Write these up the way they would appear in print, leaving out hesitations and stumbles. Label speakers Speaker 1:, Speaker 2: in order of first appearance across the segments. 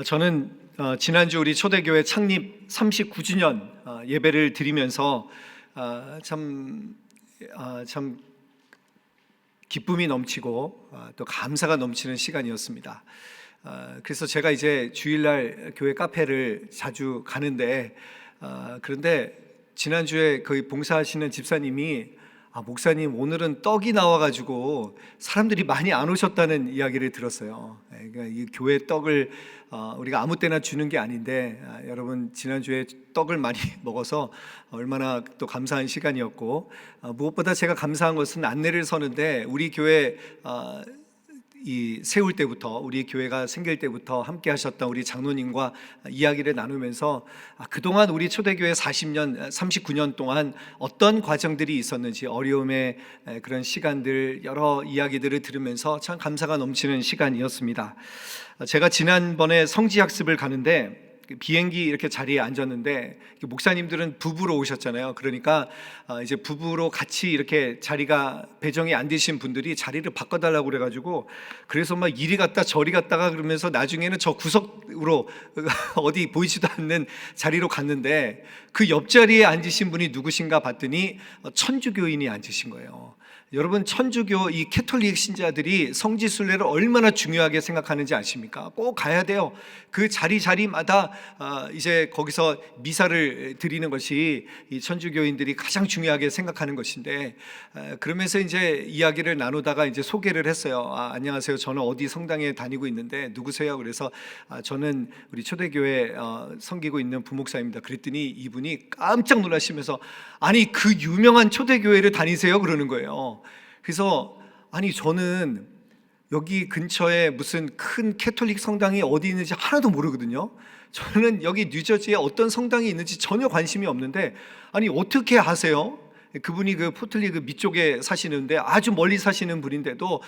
Speaker 1: 저는 지난주 우리 초대교회 창립 39주년 예배를 드리면서 참 기쁨이 넘치고 또 감사가 넘치는 시간이었습니다. 그래서 제가 이제 주일날 교회 카페를 자주 가는데 그런데 지난주에 거기 봉사하시는 집사님이 목사님 오늘은 떡이 나와가지고 사람들이 많이 안 오셨다는 이야기를 들었어요. 그러니까 이 교회 떡을 우리가 아무 때나 주는 게 아닌데 여러분 지난주에 떡을 많이 먹어서 얼마나 또 감사한 시간이었고 무엇보다 제가 감사한 것은 안내를 서는데 우리 교회 이 세울 때부터 우리 교회가 생길 때부터 함께 하셨던 우리 장로님과 이야기를 나누면서 그동안 우리 초대교회 39년 동안 어떤 과정들이 있었는지 어려움의 그런 시간들 여러 이야기들을 들으면서 참 감사가 넘치는 시간이었습니다. 제가 지난번에 성지학습을 가는데 비행기 이렇게 자리에 앉았는데 목사님들은 부부로 오셨잖아요. 그러니까 이제 부부로 같이 이렇게 자리가 배정이 안 되신 분들이 자리를 바꿔달라고 그래가지고 그래서 막 이리 갔다 저리 갔다가 그러면서 나중에는 저 구석으로 어디 보이지도 않는 자리로 갔는데 그 옆자리에 앉으신 분이 누구신가 봤더니 천주교인이 앉으신 거예요. 여러분 천주교 이 캐톨릭 신자들이 성지순례를 얼마나 중요하게 생각하는지 아십니까? 꼭 가야 돼요. 그 자리마다 이제 거기서 미사를 드리는 것이 이 천주교인들이 가장 중요하게 생각하는 것인데 그러면서 이제 이야기를 나누다가 이제 소개를 했어요. 안녕하세요. 저는 어디 성당에 다니고 있는데 누구세요? 그래서 저는 우리 초대교회 섬기고 있는 부목사입니다. 그랬더니 이분이 깜짝 놀라시면서 아니 그 유명한 초대교회를 다니세요? 그러는 거예요. 그래서 아니 저는 여기 근처에 무슨 큰 캐톨릭 성당이 어디 있는지 하나도 모르거든요. 저는 여기 뉴저지에 어떤 성당이 있는지 전혀 관심이 없는데 아니 어떻게 아세요? 그분이 그 포틀리 그 밑쪽에 사시는데 아주 멀리 사시는 분인데도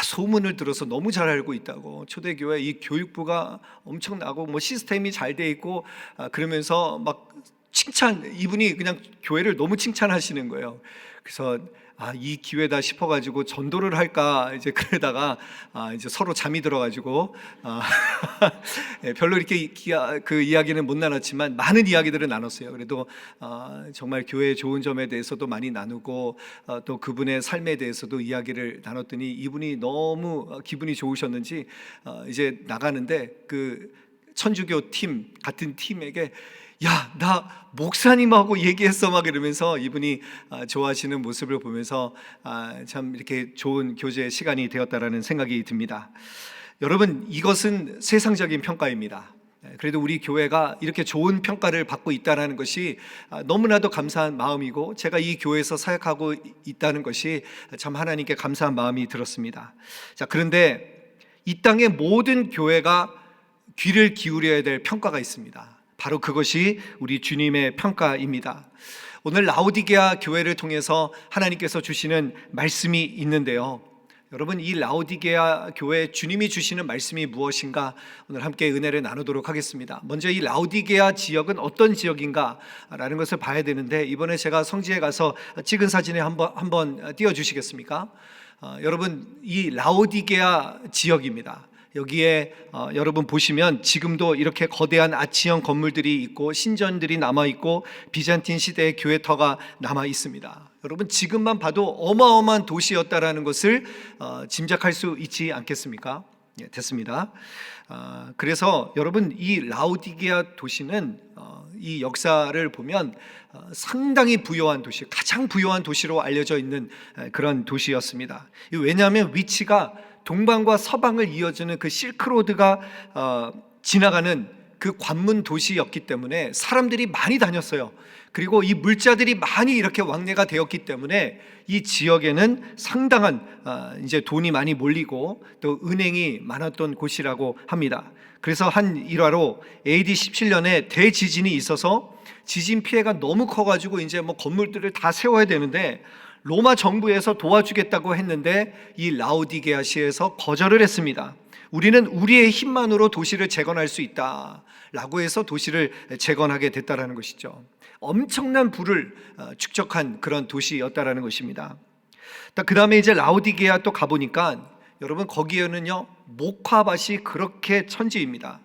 Speaker 1: 소문을 들어서 너무 잘 알고 있다고 초대교회 이 교육부가 엄청나고 뭐 시스템이 잘 돼 있고 그러면서 막 이분이 그냥 교회를 너무 칭찬하시는 거예요. 그래서 이 기회다 싶어가지고 전도를 할까 이제 그러다가 이제 서로 잠이 들어가지고 별로 이렇게 그 이야기는 못 나눴지만 많은 이야기들을 나눴어요. 그래도 정말 교회의 좋은 점에 대해서도 많이 나누고 또 그분의 삶에 대해서도 이야기를 나눴더니 이분이 너무 기분이 좋으셨는지 이제 나가는데 그 천주교 팀 같은 팀에게 야, 나 목사님하고 얘기했어 막 이러면서 이분이 좋아하시는 모습을 보면서 참 이렇게 좋은 교제 시간이 되었다라는 생각이 듭니다. 여러분 이것은 세상적인 평가입니다. 그래도 우리 교회가 이렇게 좋은 평가를 받고 있다는 것이 너무나도 감사한 마음이고 제가 이 교회에서 사역하고 있다는 것이 참 하나님께 감사한 마음이 들었습니다. 자, 그런데 이 땅의 모든 교회가 귀를 기울여야 될 평가가 있습니다. 바로 그것이 우리 주님의 평가입니다. 오늘 라오디게아 교회를 통해서 하나님께서 주시는 말씀이 있는데요. 여러분 이 라오디게아 교회 주님이 주시는 말씀이 무엇인가 오늘 함께 은혜를 나누도록 하겠습니다. 먼저 이 라오디게아 지역은 어떤 지역인가 라는 것을 봐야 되는데 이번에 제가 성지에 가서 찍은 사진에 한번 띄워주시겠습니까? 여러분 이 라오디게아 지역입니다. 여기에 여러분 보시면 지금도 이렇게 거대한 아치형 건물들이 있고 신전들이 남아있고 비잔틴 시대의 교회터가 남아있습니다. 여러분 지금만 봐도 어마어마한 도시였다라는 것을 짐작할 수 있지 않겠습니까? 예, 됐습니다. 그래서 여러분 이 라오디게아 도시는 이 역사를 보면 상당히 부유한 도시, 가장 부유한 도시로 알려져 있는 그런 도시였습니다. 왜냐하면 위치가 동방과 서방을 이어주는 그 실크로드가 지나가는 그 관문 도시였기 때문에 사람들이 많이 다녔어요. 그리고 이 물자들이 많이 이렇게 왕래가 되었기 때문에 이 지역에는 상당한 이제 돈이 많이 몰리고 또 은행이 많았던 곳이라고 합니다. 그래서 한 일화로 AD 17년에 대지진이 있어서 지진 피해가 너무 커가지고 이제 뭐 건물들을 다 세워야 되는데 로마 정부에서 도와주겠다고 했는데 이 라오디게아시에서 거절을 했습니다. 우리는 우리의 힘만으로 도시를 재건할 수 있다라고 해서 도시를 재건하게 됐다라는 것이죠. 엄청난 부를 축적한 그런 도시였다라는 것입니다. 그 다음에 이제 라오디게아 또 가보니까 여러분 거기에는요 목화밭이 그렇게 천지입니다.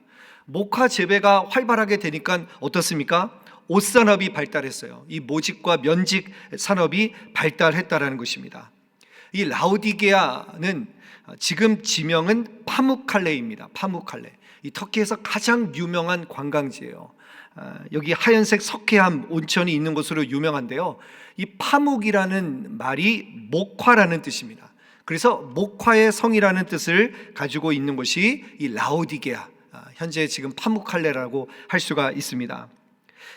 Speaker 1: 목화 재배가 활발하게 되니까 어떻습니까? 옷 산업이 발달했어요. 이 모직과 면직 산업이 발달했다라는 것입니다. 이 라오디게아는 지금 지명은 파묵칼레입니다. 파묵칼레. 이 터키에서 가장 유명한 관광지예요. 여기 하얀색 석회암 온천이 있는 곳으로 유명한데요. 이 파묵이라는 말이 목화라는 뜻입니다. 그래서 목화의 성이라는 뜻을 가지고 있는 곳이 이 라오디게아, 현재 지금 파묵칼레라고 할 수가 있습니다.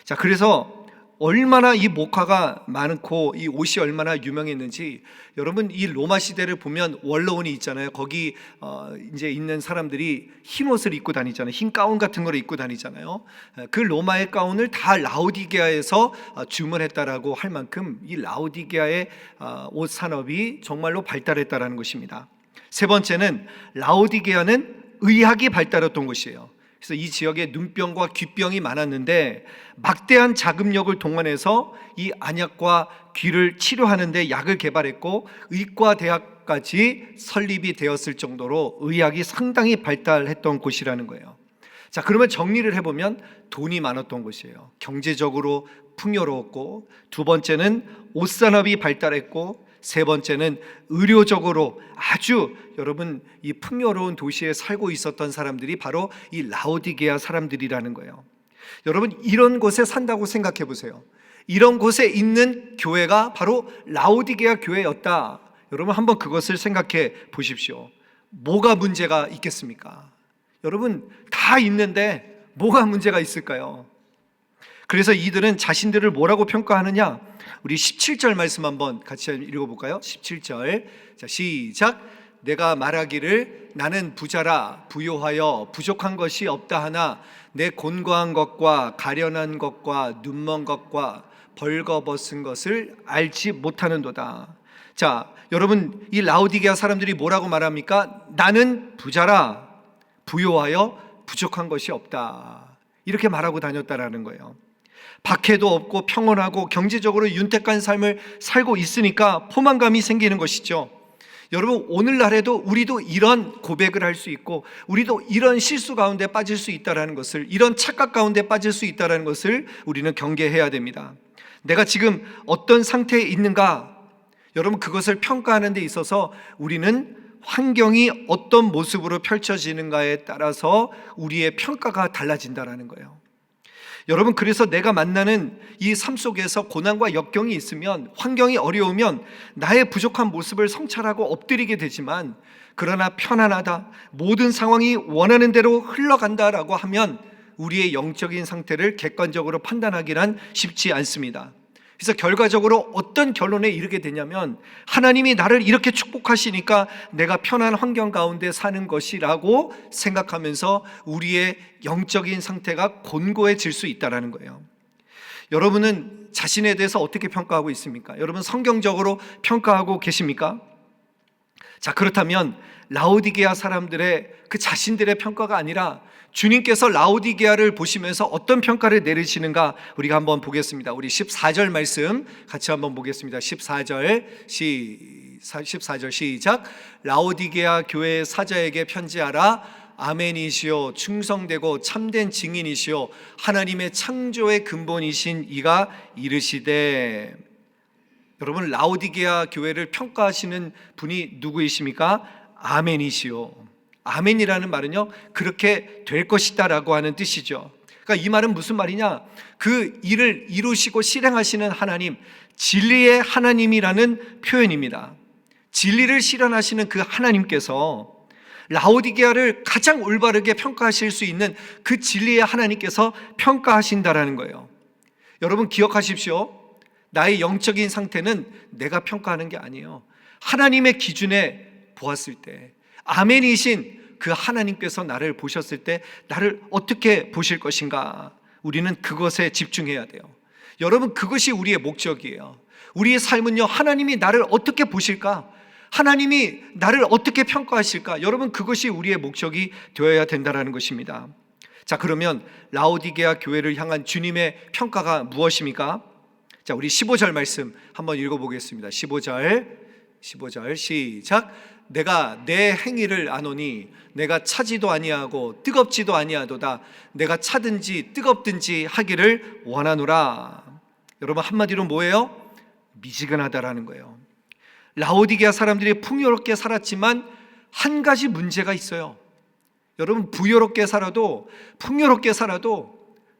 Speaker 1: 자, 그래서 얼마나 이 목화가 많고 이 옷이 얼마나 유명했는지, 여러분 이 로마 시대를 보면 원로원이 있잖아요. 거기 이제 있는 사람들이 흰 옷을 입고 다니잖아요. 흰 가운 같은 걸 입고 다니잖아요. 그 로마의 가운을 다 라오디게아에서 주문했다라고 할 만큼 이 라오디게아의 옷 산업이 정말로 발달했다라는 것입니다. 세 번째는 라오디게아는 의학이 발달했던 곳이에요. 그래서 이 지역에 눈병과 귀병이 많았는데 막대한 자금력을 동원해서 이 안약과 귀를 치료하는 데 약을 개발했고 의과대학까지 설립이 되었을 정도로 의학이 상당히 발달했던 곳이라는 거예요. 자, 그러면 정리를 해보면 돈이 많았던 곳이에요. 경제적으로 풍요로웠고, 두 번째는 옷산업이 발달했고, 세 번째는 의료적으로 아주 여러분 이 풍요로운 도시에 살고 있었던 사람들이 바로 이 라오디게아 사람들이라는 거예요. 여러분 이런 곳에 산다고 생각해 보세요. 이런 곳에 있는 교회가 바로 라오디게아 교회였다. 여러분 한번 그것을 생각해 보십시오. 뭐가 문제가 있겠습니까? 여러분 다 있는데 뭐가 문제가 있을까요? 그래서 이들은 자신들을 뭐라고 평가하느냐? 우리 17절 말씀 한번 같이 읽어볼까요? 17절. 자, 시작. 내가 말하기를 나는 부자라 부요하여 부족한 것이 없다 하나 내 곤고한 것과 가련한 것과 눈먼 것과 벌거벗은 것을 알지 못하는도다. 자, 여러분 이 라오디게아 사람들이 뭐라고 말합니까? 나는 부자라 부요하여 부족한 것이 없다. 이렇게 말하고 다녔다라는 거예요. 박해도 없고 평온하고 경제적으로 윤택한 삶을 살고 있으니까 포만감이 생기는 것이죠. 여러분 오늘날에도 우리도 이런 고백을 할 수 있고 우리도 이런 실수 가운데 빠질 수 있다는 것을, 이런 착각 가운데 빠질 수 있다는 것을 우리는 경계해야 됩니다. 내가 지금 어떤 상태에 있는가, 여러분 그것을 평가하는 데 있어서 우리는 환경이 어떤 모습으로 펼쳐지는가에 따라서 우리의 평가가 달라진다는 거예요. 여러분 그래서 내가 만나는 이 삶 속에서 고난과 역경이 있으면, 환경이 어려우면 나의 부족한 모습을 성찰하고 엎드리게 되지만, 그러나 편안하다, 모든 상황이 원하는 대로 흘러간다라고 하면 우리의 영적인 상태를 객관적으로 판단하기란 쉽지 않습니다. 그래서 결과적으로 어떤 결론에 이르게 되냐면, 하나님이 나를 이렇게 축복하시니까 내가 편한 환경 가운데 사는 것이라고 생각하면서 우리의 영적인 상태가 곤고해질 수 있다는 거예요. 여러분은 자신에 대해서 어떻게 평가하고 있습니까? 여러분 성경적으로 평가하고 계십니까? 자, 그렇다면 라오디게아 사람들의 그 자신들의 평가가 아니라 주님께서 라오디게아를 보시면서 어떤 평가를 내리시는가 우리가 한번 보겠습니다. 우리 14절 말씀 같이 한번 보겠습니다. 14절 시작. 라오디게아 교회의 사자에게 편지하라. 아멘이시오, 충성되고 참된 증인이시오, 하나님의 창조의 근본이신 이가 이르시되. 여러분 라오디게아 교회를 평가하시는 분이 누구이십니까? 아멘이시오. 아멘이라는 말은요, 그렇게 될 것이다 라고 하는 뜻이죠. 그러니까 이 말은 무슨 말이냐, 그 일을 이루시고 실행하시는 하나님, 진리의 하나님이라는 표현입니다. 진리를 실현하시는 그 하나님께서 라오디게아를 가장 올바르게 평가하실 수 있는 그 진리의 하나님께서 평가하신다라는 거예요. 여러분 기억하십시오. 나의 영적인 상태는 내가 평가하는 게 아니에요. 하나님의 기준에 보았을 때, 아멘이신 그 하나님께서 나를 보셨을 때 나를 어떻게 보실 것인가, 우리는 그것에 집중해야 돼요. 여러분 그것이 우리의 목적이에요. 우리의 삶은요, 하나님이 나를 어떻게 보실까, 하나님이 나를 어떻게 평가하실까, 여러분 그것이 우리의 목적이 되어야 된다는 것입니다. 자, 그러면 라오디게아 교회를 향한 주님의 평가가 무엇입니까? 자, 우리 15절 말씀 한번 읽어보겠습니다. 15절 시작. 내가 내 행위를 아노니 내가 차지도 아니하고 뜨겁지도 아니하도다. 내가 차든지 뜨겁든지 하기를 원하노라. 여러분, 한마디로 뭐예요? 미지근하다라는 거예요. 라오디게아 사람들이 풍요롭게 살았지만 한 가지 문제가 있어요. 여러분, 부유롭게 살아도 풍요롭게 살아도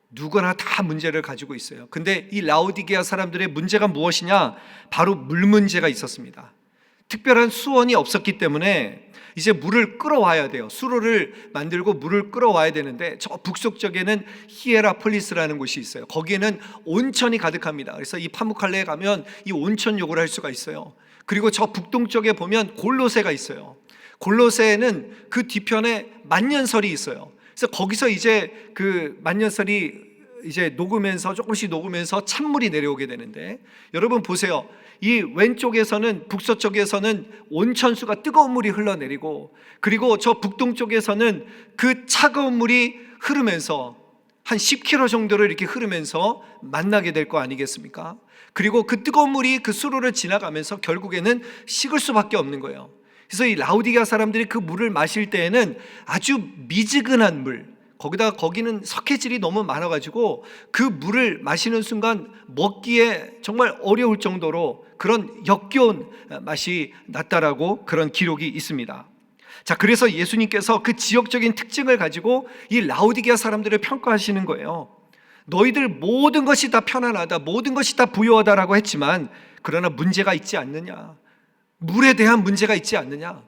Speaker 1: 누구나 다 문제를 가지고 있어요. 근데 이 라오디게아 사람들의 문제가 무엇이냐? 바로 물 문제가 있었습니다. 특별한 수원이 없었기 때문에 이제 물을 끌어와야 돼요. 수로를 만들고 물을 끌어와야 되는데 저 북쪽에는 히에라폴리스라는 곳이 있어요. 거기에는 온천이 가득합니다. 그래서 이 파무칼레에 가면 이 온천 욕을 할 수가 있어요. 그리고 저 북동쪽에 보면 골로새가 있어요. 골로새에는 그 뒤편에 만년설이 있어요. 그래서 거기서 이제 그 만년설이 이제 녹으면서 조금씩 녹으면서 찬물이 내려오게 되는데, 여러분 보세요. 이 왼쪽에서는, 북서쪽에서는 온천수가 뜨거운 물이 흘러내리고, 그리고 저 북동쪽에서는 그 차가운 물이 흐르면서 한 10km 정도를 이렇게 흐르면서 만나게 될 거 아니겠습니까? 그리고 그 뜨거운 물이 그 수로를 지나가면서 결국에는 식을 수밖에 없는 거예요. 그래서 이 라오디게아 사람들이 그 물을 마실 때에는 아주 미지근한 물, 거기는 석회질이 너무 많아가지고 그 물을 마시는 순간 먹기에 정말 어려울 정도로 그런 역겨운 맛이 났다라고 그런 기록이 있습니다. 자, 그래서 예수님께서 그 지역적인 특징을 가지고 이 라오디게아 사람들을 평가하시는 거예요. 너희들 모든 것이 다 편안하다, 모든 것이 다 부유하다라고 했지만 그러나 문제가 있지 않느냐? 물에 대한 문제가 있지 않느냐?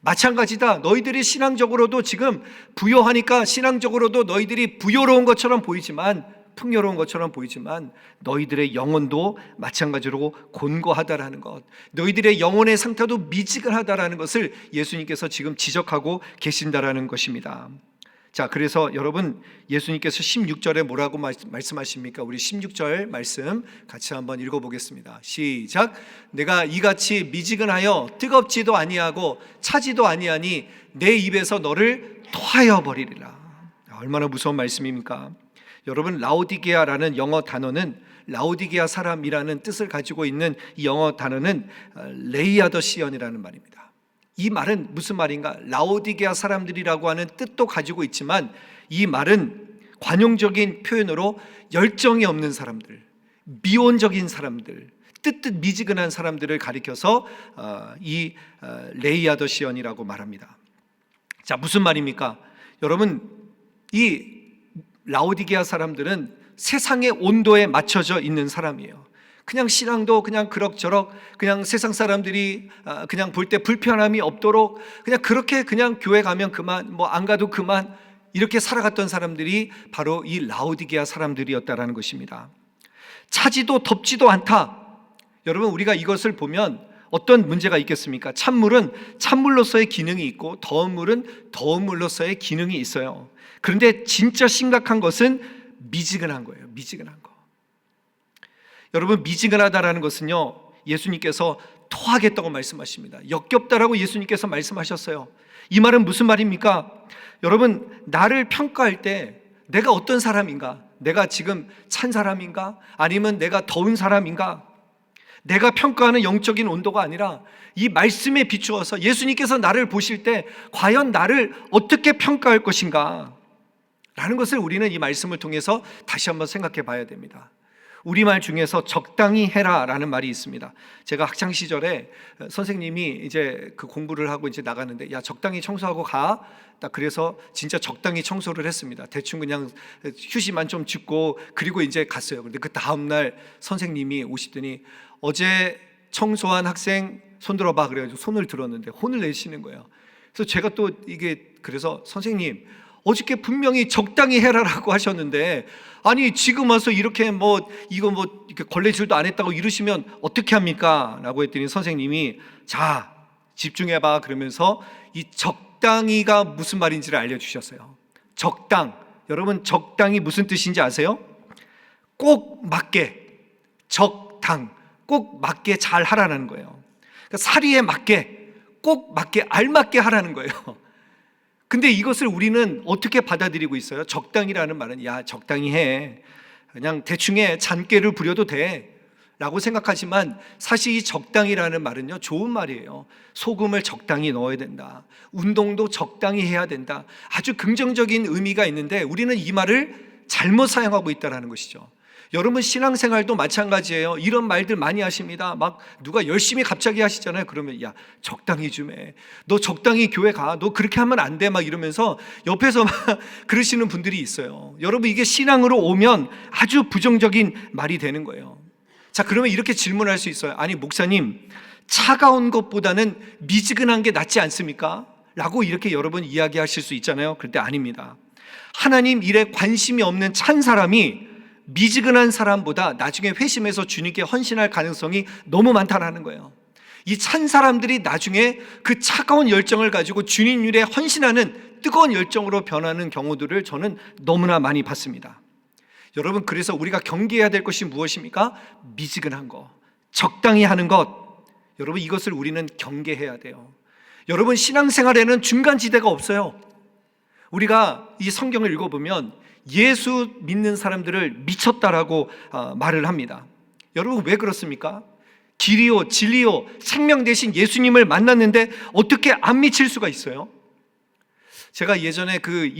Speaker 1: 마찬가지다. 너희들이 신앙적으로도 지금 부유하니까 신앙적으로도 너희들이 부유로운 것처럼 보이지만, 풍요로운 것처럼 보이지만 너희들의 영혼도 마찬가지로 곤고하다라는 것, 너희들의 영혼의 상태도 미지근하다라는 것을 예수님께서 지금 지적하고 계신다라는 것입니다. 자, 그래서 여러분, 예수님께서 16절에 뭐라고 말씀하십니까? 우리 16절 말씀 같이 한번 읽어보겠습니다. 시작. 내가 이같이 미지근하여 뜨겁지도 아니하고 차지도 아니하니 내 입에서 너를 토하여 버리리라. 얼마나 무서운 말씀입니까? 여러분, 라오디게아라는 영어 단어는, 라오디게아 사람이라는 뜻을 가지고 있는 이 영어 단어는 레이아더시언이라는 말입니다. 이 말은 무슨 말인가? 라오디게아 사람들이라고 하는 뜻도 가지고 있지만 이 말은 관용적인 표현으로 열정이 없는 사람들, 미온적인 사람들, 뜨뜻 미지근한 사람들을 가리켜서 이 레이아더시언이라고 말합니다. 자, 무슨 말입니까? 여러분, 이 라오디게아 사람들은 세상의 온도에 맞춰져 있는 사람이에요. 그냥 신앙도 그냥 그럭저럭, 그냥 세상 사람들이 그냥 볼 때 불편함이 없도록 그냥 그렇게 그냥 교회 가면 그만, 뭐 안 가도 그만, 이렇게 살아갔던 사람들이 바로 이 라오디게아 사람들이었다라는 것입니다. 차지도 덥지도 않다. 여러분, 우리가 이것을 보면 어떤 문제가 있겠습니까? 찬물은 찬물로서의 기능이 있고 더운 물은 더운 물로서의 기능이 있어요. 그런데 진짜 심각한 것은 미지근한 거예요. 미지근한 거. 여러분, 미지근하다라는 것은요, 예수님께서 토하겠다고 말씀하십니다. 역겹다라고 예수님께서 말씀하셨어요. 이 말은 무슨 말입니까? 여러분, 나를 평가할 때 내가 어떤 사람인가? 내가 지금 찬 사람인가? 아니면 내가 더운 사람인가? 내가 평가하는 영적인 온도가 아니라 이 말씀에 비추어서 예수님께서 나를 보실 때 과연 나를 어떻게 평가할 것인가? 라는 것을 우리는 이 말씀을 통해서 다시 한번 생각해 봐야 됩니다. 우리말 중에서 적당히 해라라는 말이 있습니다. 제가 학창 시절에 선생님이 이제 그 공부를 하고 이제 나가는데, 야, 적당히 청소하고 가. 딱 그래서 진짜 적당히 청소를 했습니다. 대충 그냥 휴지만 좀 줍고 그리고 이제 갔어요. 근데 그 다음 날 선생님이 오시더니 어제 청소한 학생 손 들어봐 그래가지고 손을 들었는데 혼을 내시는 거예요. 그래서 제가 또 이게, 그래서 선생님, 어저께 분명히 적당히 해라라고 하셨는데, 아니 지금 와서 이렇게 뭐 이거 뭐 이렇게 걸레질도 안 했다고 이러시면 어떻게 합니까? 라고 했더니 선생님이, 자, 집중해봐 그러면서 이 적당히가 무슨 말인지를 알려주셨어요. 적당, 여러분, 적당히 무슨 뜻인지 아세요? 꼭 맞게, 적당, 꼭 맞게 잘 하라는 거예요. 그러니까 사리에 맞게, 꼭 맞게, 알맞게 하라는 거예요. 근데 이것을 우리는 어떻게 받아들이고 있어요? 적당이라는 말은, 야, 적당히 해, 그냥 대충 해, 잔꾀를 부려도 돼, 라고 생각하지만 사실 이 적당이라는 말은요, 좋은 말이에요. 소금을 적당히 넣어야 된다. 운동도 적당히 해야 된다. 아주 긍정적인 의미가 있는데 우리는 이 말을 잘못 사용하고 있다는 것이죠. 여러분 신앙생활도 마찬가지예요. 이런 말들 많이 하십니다. 막 누가 열심히 갑자기 하시잖아요. 그러면 야, 적당히 좀 해. 너 적당히 교회 가. 너 그렇게 하면 안 돼. 막 이러면서 옆에서 막 그러시는 분들이 있어요. 여러분 이게 신앙으로 오면 아주 부정적인 말이 되는 거예요. 자, 그러면 이렇게 질문할 수 있어요. 아니 목사님, 차가운 것보다는 미지근한 게 낫지 않습니까? 라고 이렇게 여러분 이야기하실 수 있잖아요. 그런데 아닙니다. 하나님 일에 관심이 없는 찬 사람이 미지근한 사람보다 나중에 회심해서 주님께 헌신할 가능성이 너무 많다는 거예요. 이 찬 사람들이 나중에 그 차가운 열정을 가지고 주님 일에 헌신하는 뜨거운 열정으로 변하는 경우들을 저는 너무나 많이 봤습니다. 여러분, 그래서 우리가 경계해야 될 것이 무엇입니까? 미지근한 것, 적당히 하는 것. 여러분, 이것을 우리는 경계해야 돼요. 여러분, 신앙생활에는 중간지대가 없어요. 우리가 이 성경을 읽어보면 예수 믿는 사람들을 미쳤다라고 말을 합니다. 여러분, 왜 그렇습니까? 길이요 진리요 생명 되신 예수님을 만났는데 어떻게 안 미칠 수가 있어요? 제가 예전에 그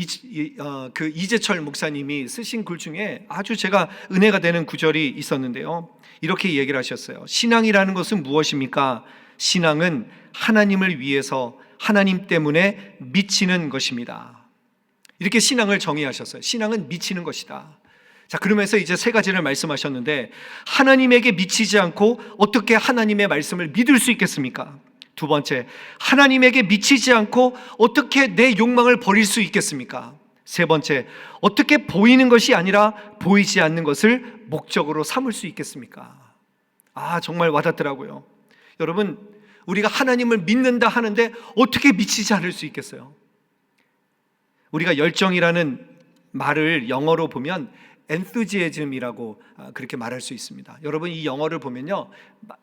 Speaker 1: 이재철 목사님이 쓰신 글 중에 아주 제가 은혜가 되는 구절이 있었는데요, 이렇게 얘기를 하셨어요. 신앙이라는 것은 무엇입니까? 신앙은 하나님을 위해서 하나님 때문에 미치는 것입니다. 이렇게 신앙을 정의하셨어요. 신앙은 미치는 것이다. 자, 그러면서 이제 세 가지를 말씀하셨는데, 하나님에게 미치지 않고 어떻게 하나님의 말씀을 믿을 수 있겠습니까? 두 번째, 하나님에게 미치지 않고 어떻게 내 욕망을 버릴 수 있겠습니까? 세 번째, 어떻게 보이는 것이 아니라 보이지 않는 것을 목적으로 삼을 수 있겠습니까? 정말 와닿더라고요. 여러분, 우리가 하나님을 믿는다 하는데 어떻게 미치지 않을 수 있겠어요? 우리가 열정이라는 말을 영어로 보면 enthusiasm이라고 그렇게 말할 수 있습니다. 여러분, 이 영어를 보면요,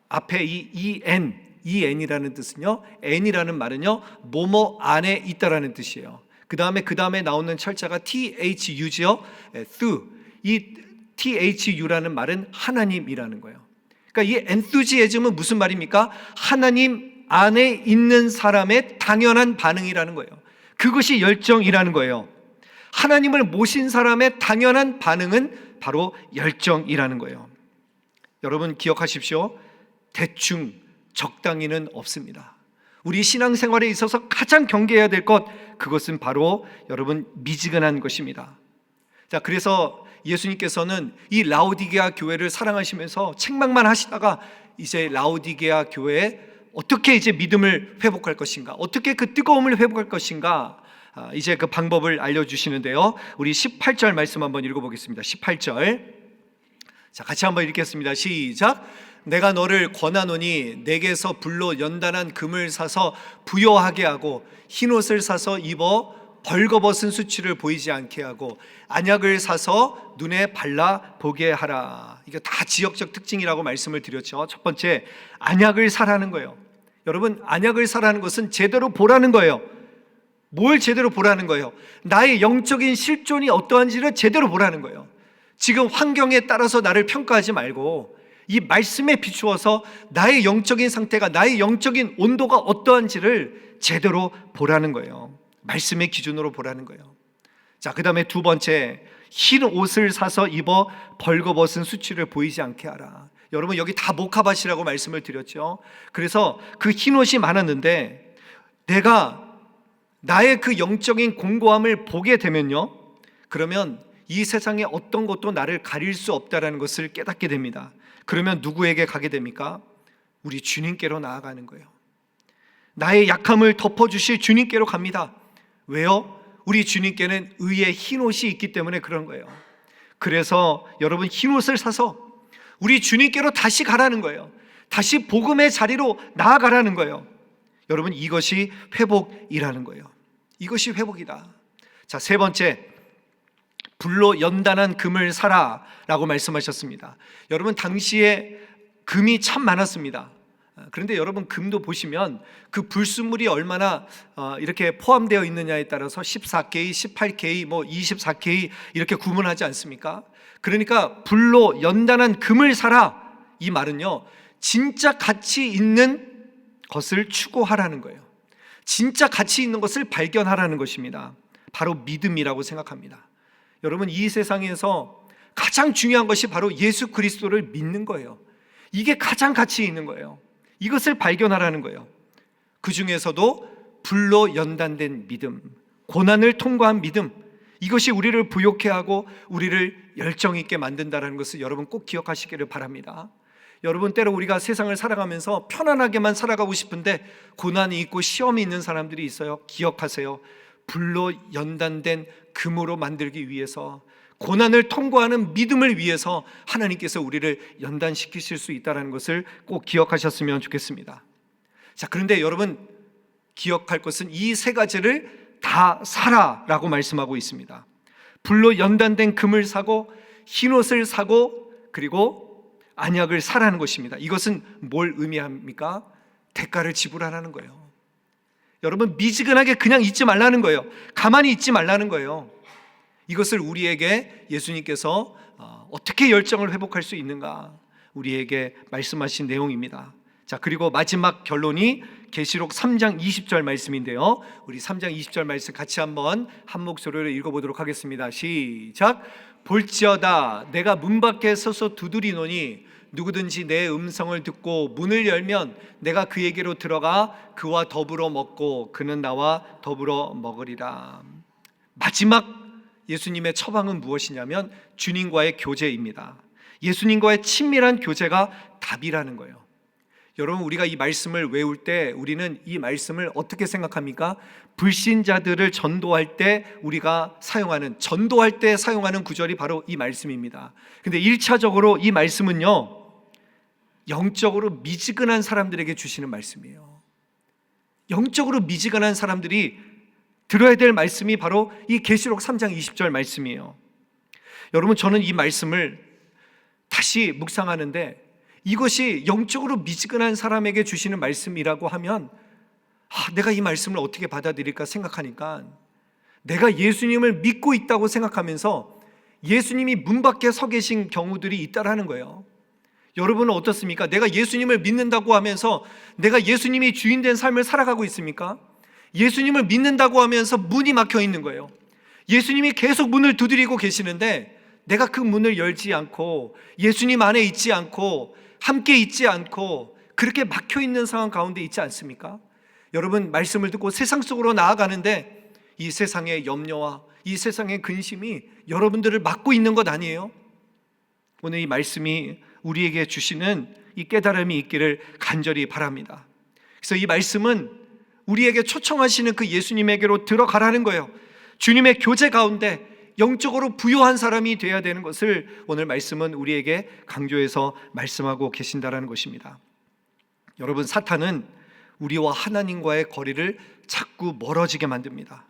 Speaker 1: 앞에 이 N이라는 뜻은요, N이라는 말은요, 뭐뭐 안에 있다라는 뜻이에요. 그 다음에 나오는 철자가 THU죠. through. 이 THU라는 말은 하나님이라는 거예요. 그러니까 이 enthusiasm은 무슨 말입니까? 하나님 안에 있는 사람의 당연한 반응이라는 거예요. 그것이 열정이라는 거예요. 하나님을 모신 사람의 당연한 반응은 바로 열정이라는 거예요. 여러분 기억하십시오. 대충 적당히는 없습니다. 우리 신앙생활에 있어서 가장 경계해야 될 것, 그것은 바로 여러분 미지근한 것입니다. 자, 그래서 예수님께서는 이 라오디게아 교회를 사랑하시면서 책망만 하시다가 이제 라오디게아 교회에 어떻게 이제 믿음을 회복할 것인가, 어떻게 그 뜨거움을 회복할 것인가, 이제 그 방법을 알려주시는데요, 우리 18절 말씀 한번 읽어보겠습니다. 18절, 자, 같이 한번 읽겠습니다. 시작. 내가 너를 권하노니 내게서 불로 연단한 금을 사서 부요하게 하고 흰옷을 사서 입어 벌거벗은 수치를 보이지 않게 하고 안약을 사서 눈에 발라 보게 하라. 이게 다 지역적 특징이라고 말씀을 드렸죠. 첫 번째, 안약을 사라는 거예요. 여러분, 안약을 사라는 것은 제대로 보라는 거예요. 뭘 제대로 보라는 거예요? 나의 영적인 실존이 어떠한지를 제대로 보라는 거예요. 지금 환경에 따라서 나를 평가하지 말고 이 말씀에 비추어서 나의 영적인 상태가, 나의 영적인 온도가 어떠한지를 제대로 보라는 거예요. 말씀의 기준으로 보라는 거예요. 자, 그 다음에 두 번째, 흰 옷을 사서 입어 벌거벗은 수치를 보이지 않게 하라. 여러분, 여기 다 모카밭이라고 말씀을 드렸죠. 그래서 그 흰 옷이 많았는데 내가 나의 그 영적인 공고함을 보게 되면요, 그러면 이 세상에 어떤 것도 나를 가릴 수 없다는 것을 깨닫게 됩니다. 그러면 누구에게 가게 됩니까? 우리 주님께로 나아가는 거예요. 나의 약함을 덮어주실 주님께로 갑니다. 왜요? 우리 주님께는 의의 흰옷이 있기 때문에 그런 거예요. 그래서 여러분, 흰옷을 사서 우리 주님께로 다시 가라는 거예요. 다시 복음의 자리로 나아가라는 거예요. 여러분, 이것이 회복이라는 거예요. 이것이 회복이다. 자, 세 번째, 불로 연단한 금을 사라 라고 말씀하셨습니다. 여러분, 당시에 금이 참 많았습니다. 그런데 여러분, 금도 보시면 그 불순물이 얼마나 이렇게 포함되어 있느냐에 따라서 14K, 18K, 24K 이렇게 구분하지 않습니까? 그러니까 불로 연단한 금을 사라, 이 말은요, 진짜 가치 있는 것을 추구하라는 거예요. 진짜 가치 있는 것을 발견하라는 것입니다. 바로 믿음이라고 생각합니다. 여러분, 이 세상에서 가장 중요한 것이 바로 예수 그리스도를 믿는 거예요. 이게 가장 가치 있는 거예요. 이것을 발견하라는 거예요. 그 중에서도 불로 연단된 믿음, 고난을 통과한 믿음, 이것이 우리를 부욕해 하고 우리를 열정 있게 만든다는 것을 여러분 꼭 기억하시기를 바랍니다. 여러분, 때로 우리가 세상을 살아가면서 편안하게만 살아가고 싶은데 고난이 있고 시험이 있는 사람들이 있어요. 기억하세요. 불로 연단된 금으로 만들기 위해서, 고난을 통과하는 믿음을 위해서 하나님께서 우리를 연단시키실 수 있다는 것을 꼭 기억하셨으면 좋겠습니다. 자, 그런데 여러분 기억할 것은 이 세 가지를 다 사라라고 말씀하고 있습니다. 불로 연단된 금을 사고 흰옷을 사고 그리고 안약을 사라는 것입니다. 이것은 뭘 의미합니까? 대가를 지불하라는 거예요. 여러분, 미지근하게 그냥 있지 말라는 거예요. 가만히 있지 말라는 거예요. 이것을 우리에게 예수님께서 어떻게 열정을 회복할 수 있는가 우리에게 말씀하신 내용입니다. 자, 그리고 마지막 결론이 계시록 3장 20절 말씀인데요, 우리 3장 20절 말씀 같이 한번 한 목소리로 읽어보도록 하겠습니다. 시작. 볼지어다 내가 문 밖에 서서 두드리노니 누구든지 내 음성을 듣고 문을 열면 내가 그에게로 들어가 그와 더불어 먹고 그는 나와 더불어 먹으리라. 마지막 예수님의 처방은 무엇이냐면 주님과의 교제입니다. 예수님과의 친밀한 교제가 답이라는 거예요. 여러분, 우리가 이 말씀을 외울 때 우리는 이 말씀을 어떻게 생각합니까? 불신자들을 전도할 때 우리가 전도할 때 사용하는 구절이 바로 이 말씀입니다. 근데 1차적으로 이 말씀은요, 영적으로 미지근한 사람들에게 주시는 말씀이에요. 영적으로 미지근한 사람들이 들어야 될 말씀이 바로 이 계시록 3장 20절 말씀이에요. 여러분, 저는 이 말씀을 다시 묵상하는데 이것이 영적으로 미지근한 사람에게 주시는 말씀이라고 하면 내가 이 말씀을 어떻게 받아들일까 생각하니까 내가 예수님을 믿고 있다고 생각하면서 예수님이 문 밖에 서 계신 경우들이 있다라는 거예요. 여러분은 어떻습니까? 내가 예수님을 믿는다고 하면서 내가 예수님이 주인된 삶을 살아가고 있습니까? 예수님을 믿는다고 하면서 문이 막혀 있는 거예요. 예수님이 계속 문을 두드리고 계시는데 내가 그 문을 열지 않고 예수님 안에 있지 않고 함께 있지 않고 그렇게 막혀 있는 상황 가운데 있지 않습니까? 여러분, 말씀을 듣고 세상 속으로 나아가는데 이 세상의 염려와 이 세상의 근심이 여러분들을 막고 있는 것 아니에요? 오늘 이 말씀이 우리에게 주시는 이 깨달음이 있기를 간절히 바랍니다. 그래서 이 말씀은 우리에게 초청하시는 그 예수님에게로 들어가라는 거예요. 주님의 교제 가운데 영적으로 부요한 사람이 되어야 되는 것을 오늘 말씀은 우리에게 강조해서 말씀하고 계신다라는 것입니다. 여러분, 사탄은 우리와 하나님과의 거리를 자꾸 멀어지게 만듭니다.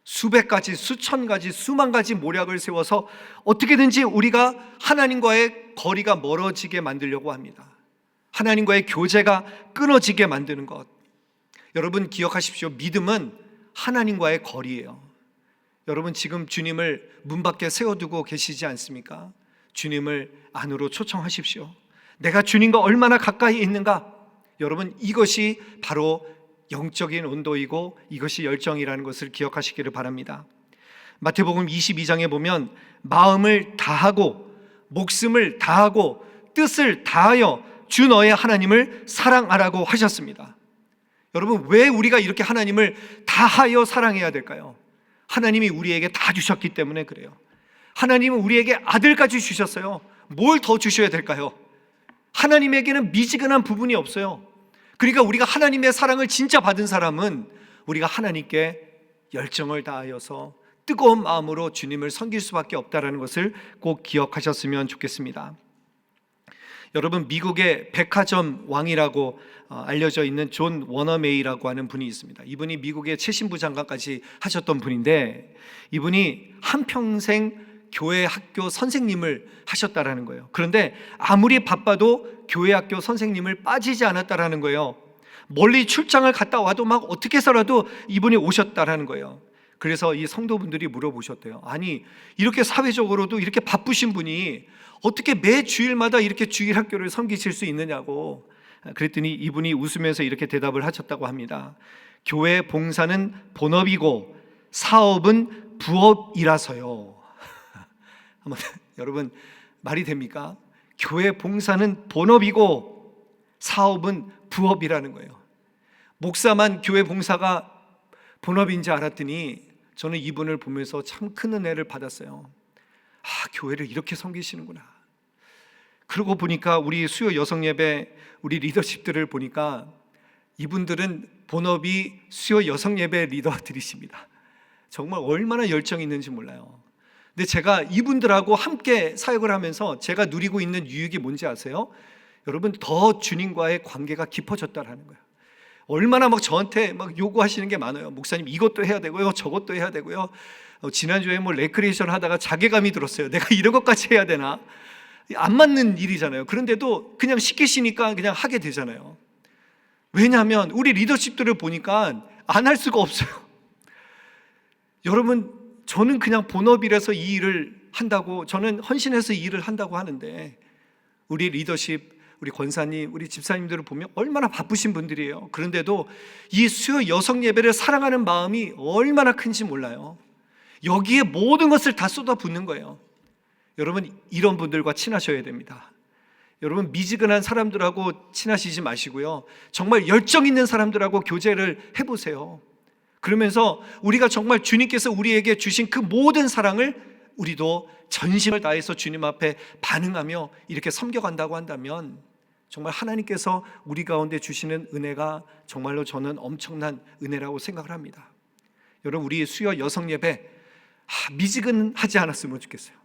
Speaker 1: 수백 가지, 수천 가지, 수만 가지 모략을 세워서 어떻게든지 우리가 하나님과의 거리가 멀어지게 만들려고 합니다. 하나님과의 교제가 끊어지게 만드는 것. 여러분 기억하십시오. 믿음은 하나님과의 거리예요. 여러분, 지금 주님을 문 밖에 세워두고 계시지 않습니까? 주님을 안으로 초청하십시오. 내가 주님과 얼마나 가까이 있는가? 여러분, 이것이 바로 영적인 온도이고 이것이 열정이라는 것을 기억하시기를 바랍니다. 마태복음 22장에 보면 마음을 다하고 목숨을 다하고 뜻을 다하여 주 너의 하나님을 사랑하라고 하셨습니다. 여러분, 왜 우리가 이렇게 하나님을 다하여 사랑해야 될까요? 하나님이 우리에게 다 주셨기 때문에 그래요. 하나님은 우리에게 아들까지 주셨어요. 뭘 더 주셔야 될까요? 하나님에게는 미지근한 부분이 없어요. 그러니까 우리가 하나님의 사랑을 진짜 받은 사람은 우리가 하나님께 열정을 다하여서 뜨거운 마음으로 주님을 섬길 수밖에 없다는 것을 꼭 기억하셨으면 좋겠습니다. 여러분, 미국의 백화점 왕이라고 알려져 있는 존 워너메이라고 하는 분이 있습니다. 이분이 미국의 최신부 장관까지 하셨던 분인데 이분이 한평생 교회 학교 선생님을 하셨다라는 거예요. 그런데 아무리 바빠도 교회 학교 선생님을 빠지지 않았다라는 거예요. 멀리 출장을 갔다 와도 막 어떻게 해서라도 이분이 오셨다라는 거예요. 그래서 이 성도분들이 물어보셨대요. 아니, 이렇게 사회적으로도 이렇게 바쁘신 분이 어떻게 매 주일마다 이렇게 주일학교를 섬기실 수 있느냐고. 그랬더니 이분이 웃으면서 이렇게 대답을 하셨다고 합니다. 교회 봉사는 본업이고 사업은 부업이라서요. 한번 여러분, 말이 됩니까? 교회 봉사는 본업이고 사업은 부업이라는 거예요. 목사만 교회 봉사가 본업인지 알았더니 저는 이분을 보면서 참 큰 은혜를 받았어요. 아, 교회를 이렇게 섬기시는구나. 그러고 보니까 우리 수요 여성 예배 우리 리더십들을 보니까 이분들은 본업이 수요 여성 예배 리더들이십니다. 정말 얼마나 열정이 있는지 몰라요. 근데 제가 이분들하고 함께 사역을 하면서 제가 누리고 있는 유익이 뭔지 아세요? 여러분, 더 주님과의 관계가 깊어졌다라는 거예요. 얼마나 막 저한테 막 요구하시는 게 많아요. 목사님, 이것도 해야 되고요, 저것도 해야 되고요. 지난주에 뭐 레크리에이션 하다가 자괴감이 들었어요. 내가 이런 것까지 해야 되나? 안 맞는 일이잖아요. 그런데도 그냥 시키시니까 그냥 하게 되잖아요. 왜냐하면 우리 리더십들을 보니까 안 할 수가 없어요. 여러분, 저는 그냥 본업이라서 이 일을 한다고, 저는 헌신해서 이 일을 한다고 하는데 우리 리더십, 우리 권사님, 우리 집사님들을 보면 얼마나 바쁘신 분들이에요. 그런데도 이 수요 여성 예배를 사랑하는 마음이 얼마나 큰지 몰라요. 여기에 모든 것을 다 쏟아붓는 거예요. 여러분, 이런 분들과 친하셔야 됩니다. 여러분, 미지근한 사람들하고 친하시지 마시고요, 정말 열정 있는 사람들하고 교제를 해보세요. 그러면서 우리가 정말 주님께서 우리에게 주신 그 모든 사랑을 우리도 전심을 다해서 주님 앞에 반응하며 이렇게 섬겨간다고 한다면 정말 하나님께서 우리 가운데 주시는 은혜가 정말로 저는 엄청난 은혜라고 생각을 합니다. 여러분, 우리 수요 여성 예배 미지근하지 않았으면 좋겠어요.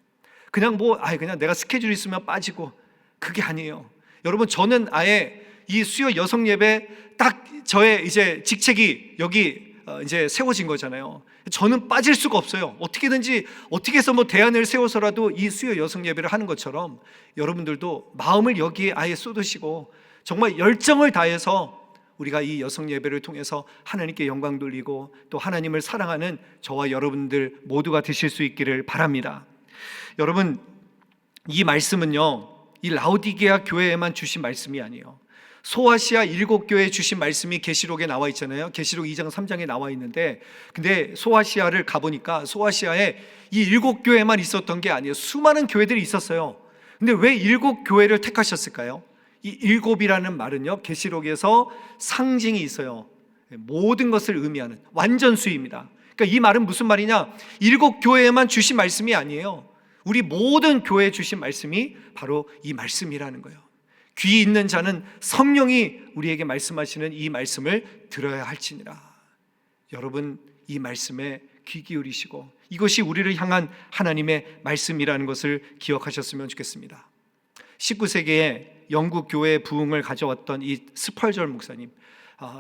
Speaker 1: 그냥 그냥 내가 스케줄 있으면 빠지고, 그게 아니에요. 여러분, 저는 아예 이 수요 여성 예배 딱 저의 이제 직책이 여기 이제 세워진 거잖아요. 저는 빠질 수가 없어요. 어떻게든지 어떻게 해서 대안을 세워서라도 이 수요 여성 예배를 하는 것처럼 여러분들도 마음을 여기에 아예 쏟으시고 정말 열정을 다해서 우리가 이 여성 예배를 통해서 하나님께 영광 돌리고 또 하나님을 사랑하는 저와 여러분들 모두가 되실 수 있기를 바랍니다. 여러분, 이 말씀은요, 이 라오디게아 교회에만 주신 말씀이 아니에요. 소아시아 7교회에 주신 말씀이 계시록에 나와 있잖아요. 계시록 2장 3장에 나와 있는데, 근데 소아시아를 가보니까 소아시아에 이 7교회만 있었던 게 아니에요. 수많은 교회들이 있었어요. 근데 왜 7교회를 택하셨을까요? 이 7이라는 말은요, 계시록에서 상징이 있어요. 모든 것을 의미하는 완전수입니다. 그러니까 이 말은 무슨 말이냐? 7교회에만 주신 말씀이 아니에요. 우리 모든 교회에 주신 말씀이 바로 이 말씀이라는 거예요. 귀 있는 자는 성령이 우리에게 말씀하시는 이 말씀을 들어야 할지니라. 여러분, 이 말씀에 귀 기울이시고 이것이 우리를 향한 하나님의 말씀이라는 것을 기억하셨으면 좋겠습니다. 19세기에 영국 교회의 부흥을 가져왔던 이 스펄전 목사님,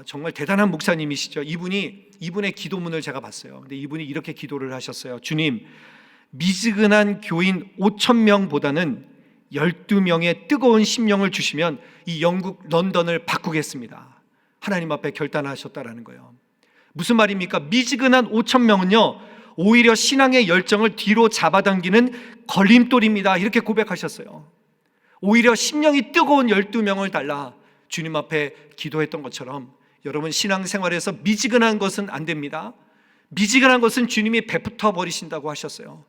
Speaker 1: 정말 대단한 목사님이시죠. 이분의 기도문을 제가 봤어요. 근데 이분이 이렇게 기도를 하셨어요. 주님, 미지근한 교인 5,000명보다는 12명의 뜨거운 심령을 주시면 이 영국 런던을 바꾸겠습니다. 하나님 앞에 결단하셨다라는 거예요. 무슨 말입니까? 미지근한 5,000명은요 오히려 신앙의 열정을 뒤로 잡아당기는 걸림돌입니다. 이렇게 고백하셨어요. 오히려 심령이 뜨거운 12명을 달라 주님 앞에 기도했던 것처럼 여러분, 신앙생활에서 미지근한 것은 안 됩니다. 미지근한 것은 주님이 베푸터 버리신다고 하셨어요.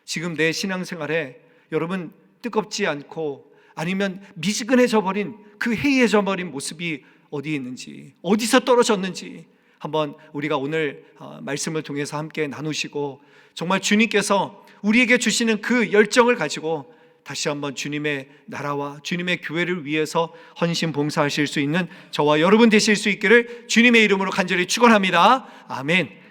Speaker 1: 지금 내 신앙생활에 여러분, 뜨겁지 않고 아니면 미지근해져 버린 그 해이해져 버린 모습이 어디에 있는지, 어디서 떨어졌는지 한번 우리가 오늘 말씀을 통해서 함께 나누시고 정말 주님께서 우리에게 주시는 그 열정을 가지고 다시 한번 주님의 나라와 주님의 교회를 위해서 헌신 봉사하실 수 있는 저와 여러분 되실 수 있기를 주님의 이름으로 간절히 축원합니다. 아멘.